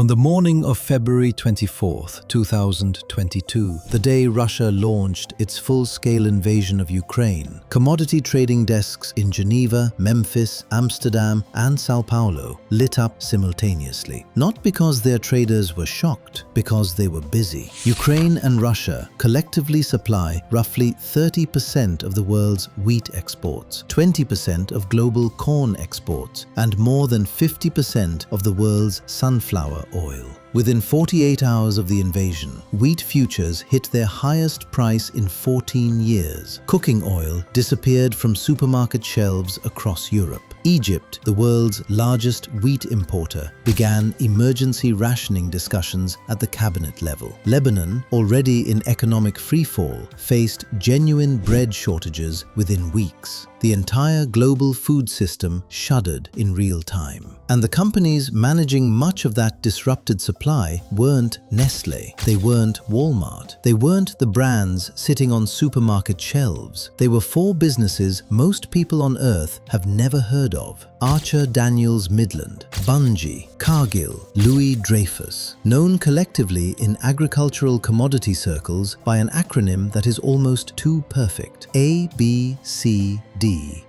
On the morning of February 24th, 2022, the day Russia launched its full-scale invasion of Ukraine, commodity trading desks in Geneva, Memphis, Amsterdam, and Sao Paulo lit up simultaneously. Not because their traders were shocked, because they were busy. Ukraine and Russia collectively supply roughly 30% of the world's wheat exports, 20% of global corn exports, and more than 50% of the world's sunflower oil. Within 48 hours of the invasion, wheat futures hit their highest price in 14 years. Cooking oil disappeared from supermarket shelves across Europe. Egypt, the world's largest wheat importer, began emergency rationing discussions at the cabinet level. Lebanon, already in economic freefall, faced genuine bread shortages within weeks. The entire global food system shuddered in real time. And the companies managing much of that disrupted supply weren't Nestlé, they weren't Walmart, they weren't the brands sitting on supermarket shelves. They were four businesses most people on Earth have never heard of. Archer Daniels Midland, Bunge, Cargill, Dreyfus, known collectively in agricultural commodity circles by an acronym that is almost too perfect: ABCD.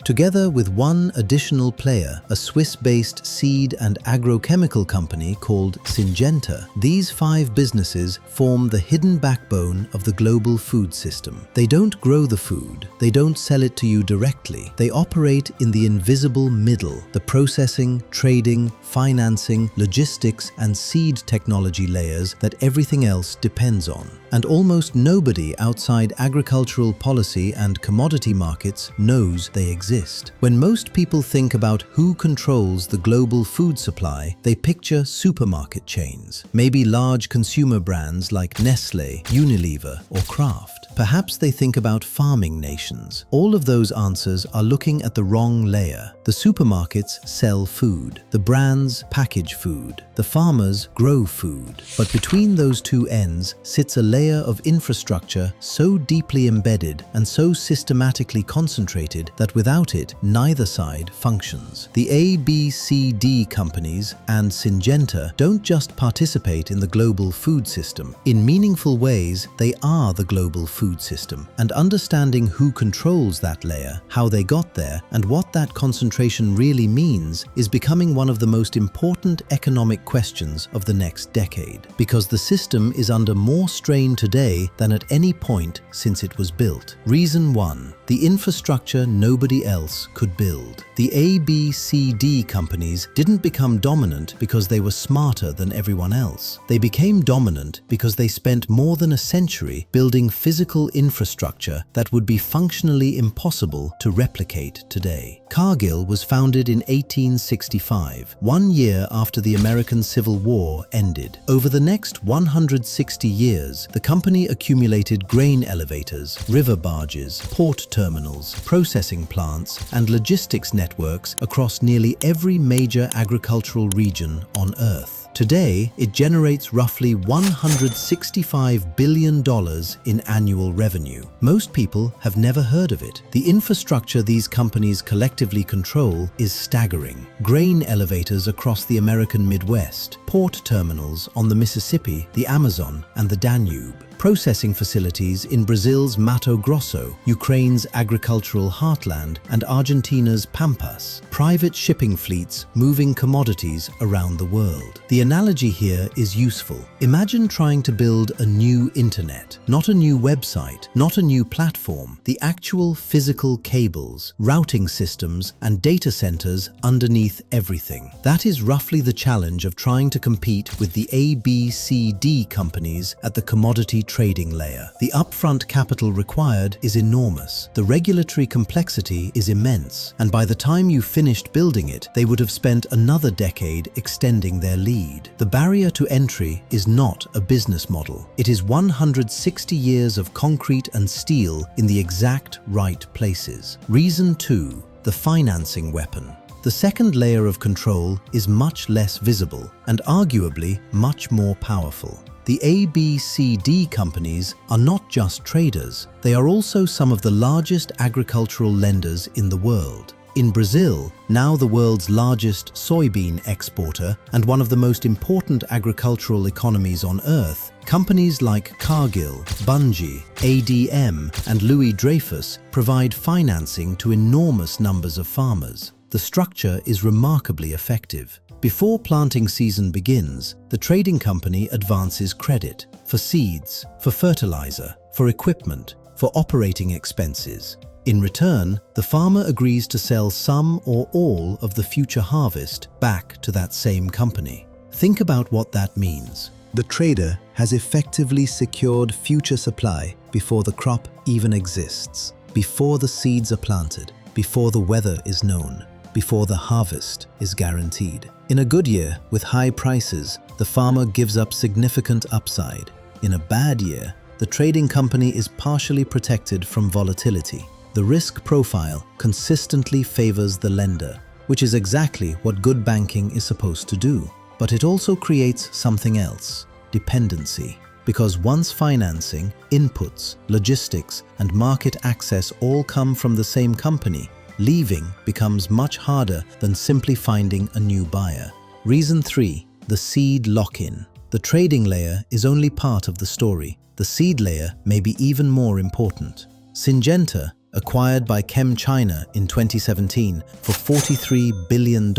Together with one additional player, a Swiss-based seed and agrochemical company called Syngenta, these five businesses form the hidden backbone of the global food system. They don't grow the food, they don't sell it to you directly, they operate in the invisible middle, the processing, trading, financing, logistics, and seed technology layers that everything else depends on. And almost nobody outside agricultural policy and commodity markets knows they exist. When most people think about who controls the global food supply, they picture supermarket chains, maybe large consumer brands like Nestlé, Unilever, or Kraft. Perhaps they think about farming nations. All of those answers are looking at the wrong layer. The supermarkets sell food, the brands package food, the farmers grow food. But between those two ends sits a layer of infrastructure so deeply embedded and so systematically concentrated that without it, neither side functions. The ABCD companies and Syngenta don't just participate in the global food system. In meaningful ways, they are the global food system, and understanding who controls that layer, how they got there, and what that concentration really means is becoming one of the most important economic questions of the next decade, because the system is under more strain today than at any point since it was built. Reason 1. The infrastructure nobody else could build. The ABCD companies didn't become dominant because they were smarter than everyone else. They became dominant because they spent more than a century building physical infrastructure that would be functionally impossible to replicate today. Cargill was founded in 1865, 1 year after the American Civil War ended. Over the next 160 years, the company accumulated grain elevators, river barges, port terminals, processing plants, and logistics networks across nearly every major agricultural region on Earth. Today, it generates roughly $165 billion in annual revenue. Most people have never heard of it. The infrastructure these companies collectively control is staggering. Grain elevators across the American Midwest, port terminals on the Mississippi, the Amazon, and the Danube, processing facilities in Brazil's Mato Grosso, Ukraine's agricultural heartland, and Argentina's Pampas, private shipping fleets moving commodities around the world. The analogy here is useful. Imagine trying to build a new internet, not a new website, not a new platform, the actual physical cables, routing systems, and data centers underneath everything. That is roughly the challenge of trying to compete with the ABCD companies at the commodity trading layer. The upfront capital required is enormous. The regulatory complexity is immense, and by the time you finished building it, they would have spent another decade extending their lead. The barrier to entry is not a business model. It is 160 years of concrete and steel in the exact right places. Reason 2. The financing weapon. The second layer of control is much less visible and arguably much more powerful. The ABCD companies are not just traders, they are also some of the largest agricultural lenders in the world. In Brazil, now the world's largest soybean exporter and one of the most important agricultural economies on Earth, companies like Cargill, Bunge, ADM, and Dreyfus provide financing to enormous numbers of farmers. The structure is remarkably effective. Before planting season begins, the trading company advances credit for seeds, for fertilizer, for equipment, for operating expenses. In return, the farmer agrees to sell some or all of the future harvest back to that same company. Think about what that means. The trader has effectively secured future supply before the crop even exists, before the seeds are planted, before the weather is known, before the harvest is guaranteed. In a good year with high prices, the farmer gives up significant upside. In a bad year, the trading company is partially protected from volatility. The risk profile consistently favors the lender, which is exactly what good banking is supposed to do. But it also creates something else: dependency. Because once financing, inputs, logistics, and market access all come from the same company, leaving becomes much harder than simply finding a new buyer. Reason 3. The seed lock-in. The trading layer is only part of the story. The seed layer may be even more important. Syngenta, acquired by ChemChina in 2017 for $43 billion,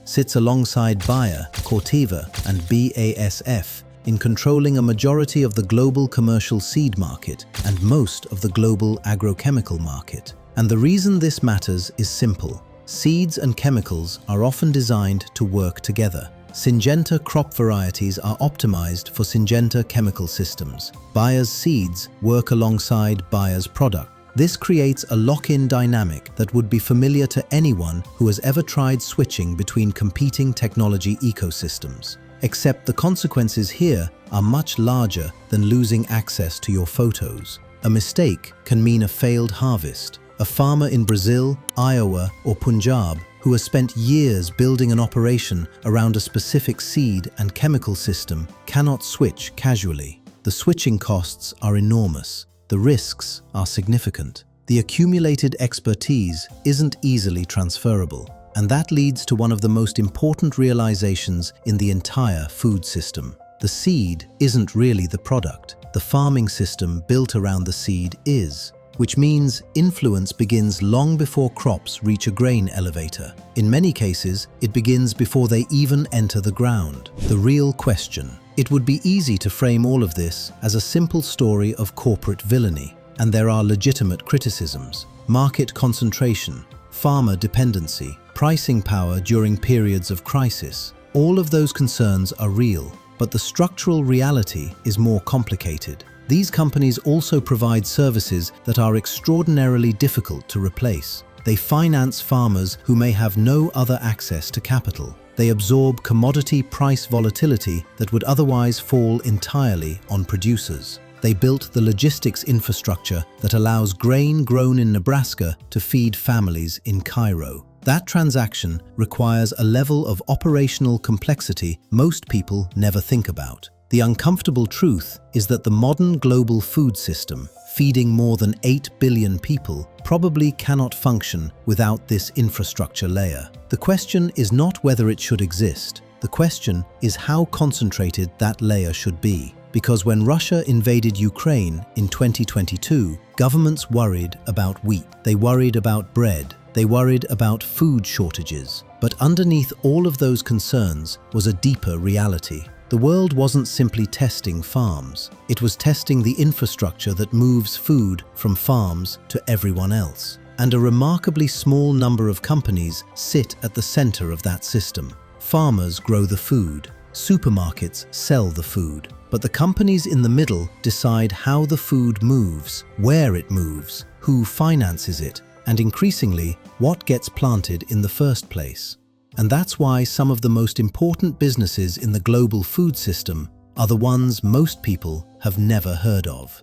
sits alongside Bayer, Corteva, and BASF in controlling a majority of the global commercial seed market and most of the global agrochemical market. And the reason this matters is simple. Seeds and chemicals are often designed to work together. Syngenta crop varieties are optimized for Syngenta chemical systems. Bayer's seeds work alongside Bayer's product. This creates a lock-in dynamic that would be familiar to anyone who has ever tried switching between competing technology ecosystems. Except the consequences here are much larger than losing access to your photos. A mistake can mean a failed harvest. A farmer in Brazil, Iowa, or Punjab who has spent years building an operation around a specific seed and chemical system cannot switch casually. The switching costs are enormous. The risks are significant. The accumulated expertise isn't easily transferable, and that leads to one of the most important realizations in the entire food system. The seed isn't really the product. The farming system built around the seed is, which means influence begins long before crops reach a grain elevator. In many cases, it begins before they even enter the ground. The real question. It would be easy to frame all of this as a simple story of corporate villainy, and there are legitimate criticisms. Market concentration, farmer dependency, pricing power during periods of crisis. All of those concerns are real, but the structural reality is more complicated. These companies also provide services that are extraordinarily difficult to replace. They finance farmers who may have no other access to capital. They absorb commodity price volatility that would otherwise fall entirely on producers. They built the logistics infrastructure that allows grain grown in Nebraska to feed families in Cairo. That transaction requires a level of operational complexity most people never think about. The uncomfortable truth is that the modern global food system, feeding more than 8 billion people, probably cannot function without this infrastructure layer. The question is not whether it should exist. The question is how concentrated that layer should be. Because when Russia invaded Ukraine in 2022, governments worried about wheat. They worried about bread. They worried about food shortages. But underneath all of those concerns was a deeper reality. The world wasn't simply testing farms. It was testing the infrastructure that moves food from farms to everyone else. And a remarkably small number of companies sit at the center of that system. Farmers grow the food. Supermarkets sell the food. But the companies in the middle decide how the food moves, where it moves, who finances it, and increasingly, what gets planted in the first place. And that's why some of the most important businesses in the global food system are the ones most people have never heard of.